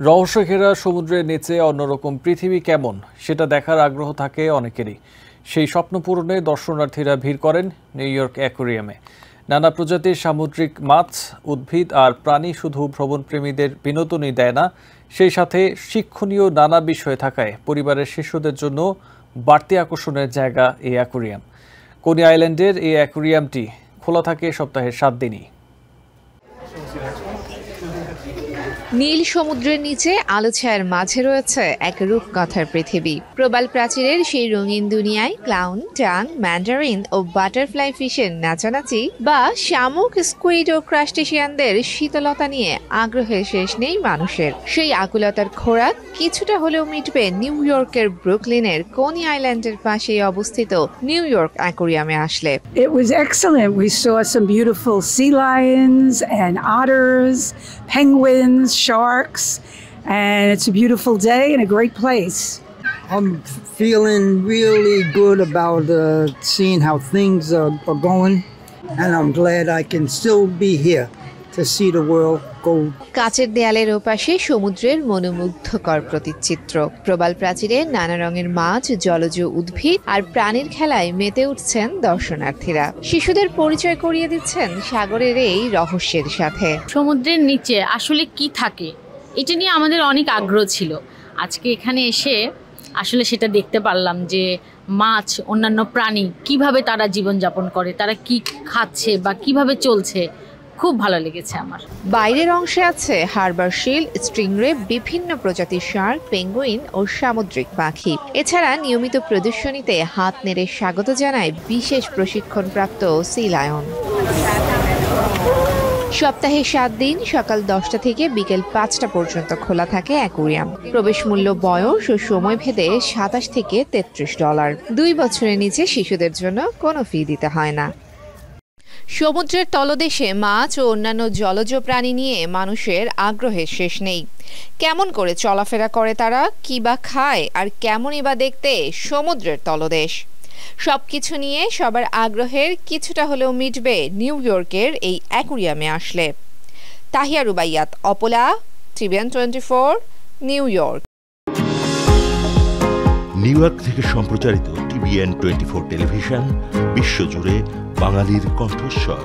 রহস্যঘেরা সমুদ্রের নিচে অন্যরকম পৃথিবী কেমন সেটা দেখার আগ্রহ থাকে অনেকেরই। সেই স্বপ্ন পূরণে দর্শনার্থীরা ভিড় করেন নিউ ইয়র্ক অ্যাকোয়ারিয়ামে। নানা প্রজাতির সামুদ্রিক মাছ, উদ্ভিদ আর প্রাণী শুধু ভ্রমণপ্রেমীদের বিনোদনই দেয় না, সেই সাথে শিক্ষণীয় নানা বিষয় থাকায় পরিবারের শিশুদের জন্য বাড়তি আকর্ষণের জায়গা এই অ্যাকোয়ারিয়াম। কোনি আইল্যান্ডের এই অ্যাকোয়ারিয়ামটি খোলা থাকে সপ্তাহের 7 দিনই। নীল সমুদ্রের নিচে আলো ছায়ার মাঝে রয়েছে এক রূপকথার পৃথিবী। প্রবাল প্রাচীরের সেই রঙিন দুনিয়ায় ক্লাউন, টাং, ম্যান্ডারিন ও বাটারফ্লাই ফিশের নাচানাচি বা শামুক, স্কুইড ও ক্রাস্টেশিয়ানদের শীতলতা নিয়ে আগ্রহের শেষ নেই মানুষের। সেই আকুলতার খোরাক কিছুটা হলেও মিটবে নিউ ইয়র্কের ব্রুকলিনের কোনি আইল্যান্ডের পাশেই অবস্থিত নিউ ইয়র্ক অ্যাকোয়ারিয়ামে আসলে। It was excellent. We saw some beautiful sea lions and otters, penguins, sharks, and it's a beautiful day and a great place. I'm feeling really good about seeing how things are going, and I'm glad I can still be here to see the world go. কাচের দেয়ালের ওপাশে সমুদ্রের মনোমুগ্ধকর প্রতিচিত্র। প্রবাল প্রাচীরে নানা রঙের মাছ, জলজ উদ্ভিদ আর প্রাণীর খেলায় মেতে উঠছেন দর্শনার্থীরা। শিশুদের পরিচয় করিয়ে দিচ্ছেন সাগরের এই রহস্যের সাথে। সমুদ্রের নিচে আসলে কি থাকে এটা নিয়ে আমাদের অনেক আগ্রহ ছিল। আজকে এখানে এসে আসলে সেটা দেখতে পারলাম যে মাছ, অন্যান্য প্রাণী কিভাবে তারা জীবনযাপন করে, তারা কি খাচ্ছে বা কিভাবে চলছে, খুব ভালো লেগেছে আমার। বাইরের অংশে আছে হারবার শিল, স্টিংরে, বিভিন্ন প্রজাতির শার্ক, পেঙ্গুইন ও সামুদ্রিক পাখি। এছাড়া নিয়মিত প্রদর্শনীতে হাত নেড়ে স্বাগত জানায় বিশেষ প্রশিক্ষণপ্রাপ্ত সি লায়ন। সপ্তাহে 7 দিন সকাল 10টা থেকে বিকেল 5টা পর্যন্ত খোলা থাকে অ্যাকোয়ারিয়াম। প্রবেশ মূল্য বয়স ও সময় ভেদে $27 থেকে $33। 2 বছরের নিচে শিশুদের জন্য কোনো ফি দিতে হয় না। সমুদ্রের তলদেশে মাছ ও অন্যান্য জলজ প্রাণী নিয়ে মানুষের আগ্রহের শেষ নেই। কেমন করে চলাফেরা করে তারা, কি বা খায়, আর কেমনই বা দেখতে সমুদ্রের তলদেশ, সবকিছু নিয়ে সবার আগ্রহের কিছুটা হলেও মিটবে নিউ ইয়র্কের এই অ্যাকোয়ারিয়ামে আসলে। তাহিয়া রুবাইয়াত, অপলা, TVN 24, new York. New York থেকে সম্প্রচারিত TVN 24 টেলিভিশন বিশ্বজুড়ে বাঙালির কণ্ঠস্বর।